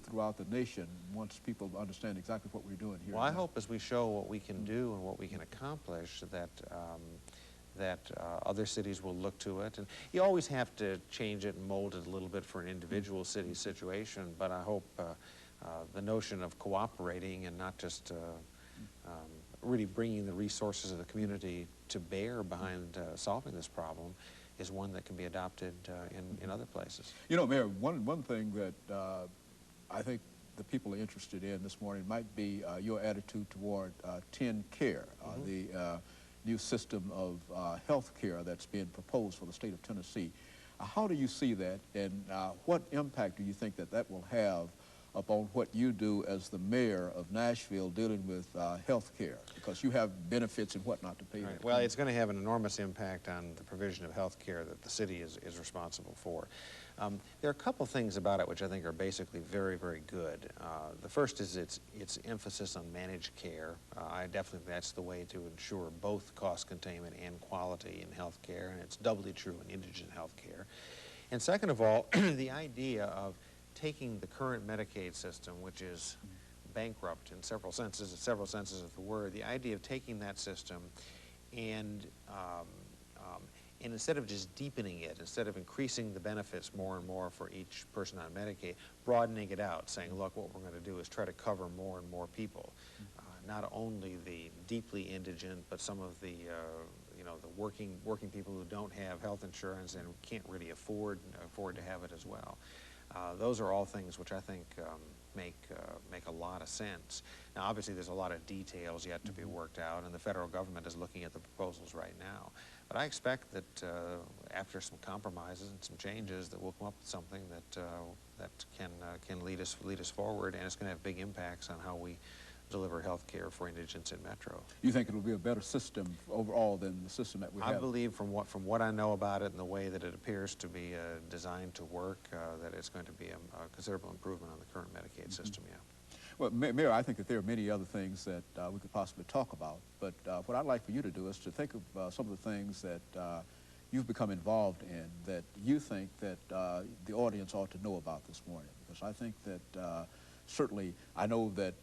throughout the nation once people understand exactly what we're doing here. Well, I hope as we show what we can do and what we can accomplish that other cities will look to it. And you always have to change it and mold it a little bit for an individual city situation, but I hope the notion of cooperating and not just really bringing the resources of the community to bear behind solving this problem is one that can be adopted in other places. You know, Mayor, one thing that I think the people are interested in this morning might be your attitude toward TennCare, the new system of health care that's being proposed for the state of Tennessee. How do you see that, and what impact do you think that that will have upon what you do as the mayor of Nashville dealing with health care? Because you have benefits and whatnot to pay. Right. Well, it's going to have an enormous impact on the provision of health care that the city is responsible for. There are a couple things about it which I think are basically very, very good. The first is its emphasis on managed care. I definitely think that's the way to ensure both cost containment and quality in health care, and it's doubly true in indigent health care. And second of all, the idea of taking the current Medicaid system, which is bankrupt in several senses of the word, the idea of taking that system and instead of just deepening it, instead of increasing the benefits more and more for each person on Medicaid, broadening it out, saying, look, what we're going to do is try to cover more and more people, not only the deeply indigent, but some of the the working people who don't have health insurance and can't really afford to have it as well. Those are all things which I think make a lot of sense. Now, obviously, there's a lot of details yet to be worked out, and the federal government is looking at the proposals right now. But I expect that after some compromises and some changes, that we'll come up with something that can lead us forward, and it's going to have big impacts on how we deliver health care for indigents in Metro. You think it'll be a better system overall than the system that we have? I believe from what I know about it and the way that it appears to be designed to work, that it's going to be a considerable improvement on the current Medicaid system, yeah. Well, Mayor, I think that there are many other things that we could possibly talk about, but what I'd like for you to do is to think of some of the things that you've become involved in that you think that the audience ought to know about this morning, because I think that certainly, I know that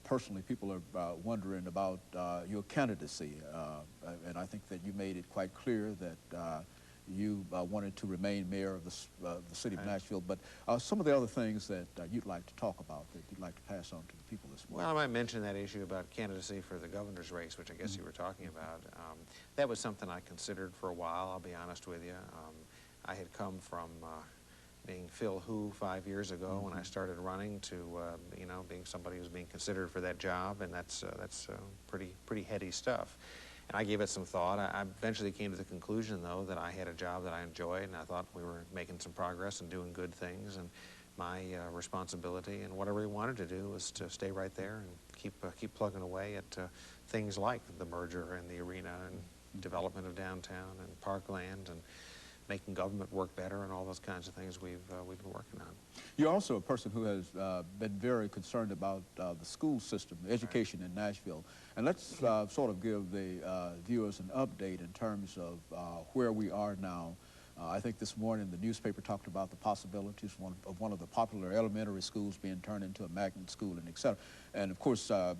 personally people are wondering about your candidacy, and I think that you made it quite clear that you wanted to remain mayor of the city of Nashville, but some of the other things that you'd like to talk about, that you'd like to pass on to the people this morning. Well, I might mention that issue about candidacy for the governor's race, which I guess you were talking about. That was something I considered for a while, I'll be honest with you. I had come from being Phil Who 5 years ago when I started running to being somebody who's being considered for that job, and that's pretty heady stuff. And I gave it some thought. I eventually came to the conclusion, though, that I had a job that I enjoyed, and I thought we were making some progress and doing good things, and my responsibility and what I really wanted to do was to stay right there and keep plugging away at things like the merger and the arena and development of downtown and parkland and making government work better and all those kinds of things we've been working on. You're also a person who has been very concerned about the school system, education in Nashville. And let's sort of give the viewers an update in terms of where we are now. I think this morning the newspaper talked about the possibilities of one of the popular elementary schools being turned into a magnet school, and et cetera. And of course, I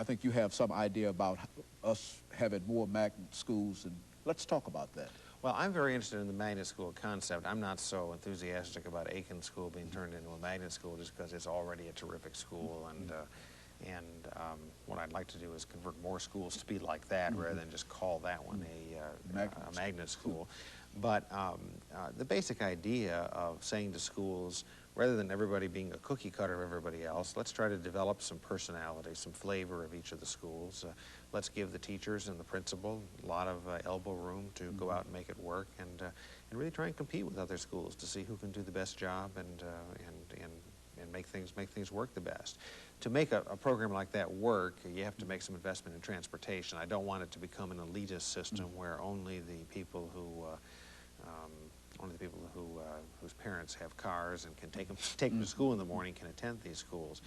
think you have some idea about us having more magnet schools, and let's talk about that. Well, I'm very interested in the magnet school concept. I'm not so enthusiastic about Aiken School being turned into a magnet school just because it's already a terrific school, and what I'd like to do is convert more schools to be like that rather than just call that one a magnet school. But the basic idea of saying to schools, rather than everybody being a cookie cutter of everybody else, let's try to develop some personality, some flavor of each of the schools. Let's give the teachers and the principal a lot of elbow room to go out and make it work, and really try and compete with other schools to see who can do the best job and make things work the best. To make a program like that work, you have to make some investment in transportation. I don't want it to become an elitist system where only the people who whose parents have cars and can take them to school in the morning can attend these schools.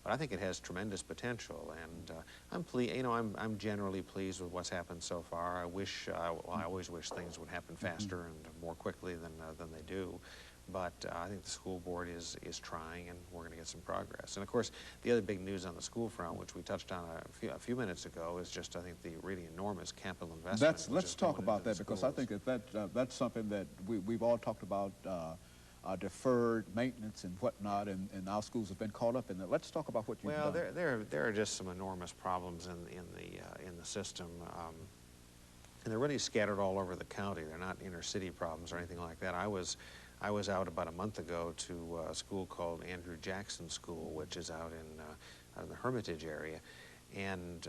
But I think it has tremendous potential, and I'm generally pleased with what's happened so far. I always wish things would happen faster and more quickly than they do. But I think the school board is trying, and we're going to get some progress. And of course, the other big news on the school front, which we touched on a few minutes ago, is just, I think, the really enormous capital investment. Let's talk about that, because I think that's something that we've all talked about, deferred maintenance and whatnot, and our schools have been caught up in that. Let's talk about what you've done. Well, there are just some enormous problems in the system. And they're really scattered all over the county. They're not inner city problems or anything like that. I was out about a month ago to a school called Andrew Jackson School, which is out in the Hermitage area. And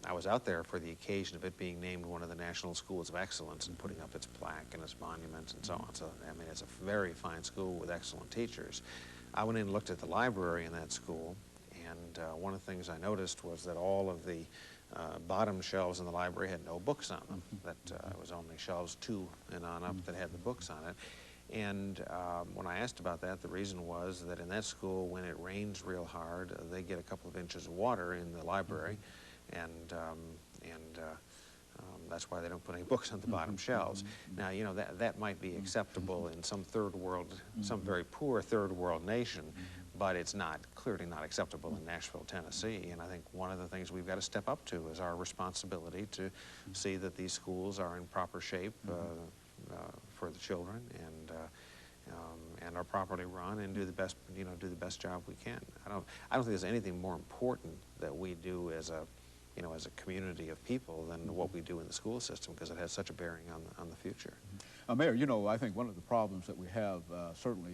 I was out there for the occasion of it being named one of the National Schools of Excellence and putting up its plaque and its monument and so on. So, I mean, it's a very fine school with excellent teachers. I went in and looked at the library in that school, and one of the things I noticed was that all of the bottom shelves in the library had no books on them. That it was only shelves 2 and on up that had the books on it. And when I asked about that, the reason was that in that school, when it rains real hard, they get a couple of inches of water in the library, and that's why they don't put any books on the bottom shelves. Now, you know, that might be acceptable in some third world, some very poor third world nation, but it's clearly not acceptable in Nashville, Tennessee. And I think one of the things we've got to step up to is our responsibility to see that these schools are in proper shape for the children, and are properly run, and do the best job we can. I don't think there's anything more important that we do as a community of people than what we do in the school system, because it has such a bearing on the future. Mayor, I think one of the problems that we have certainly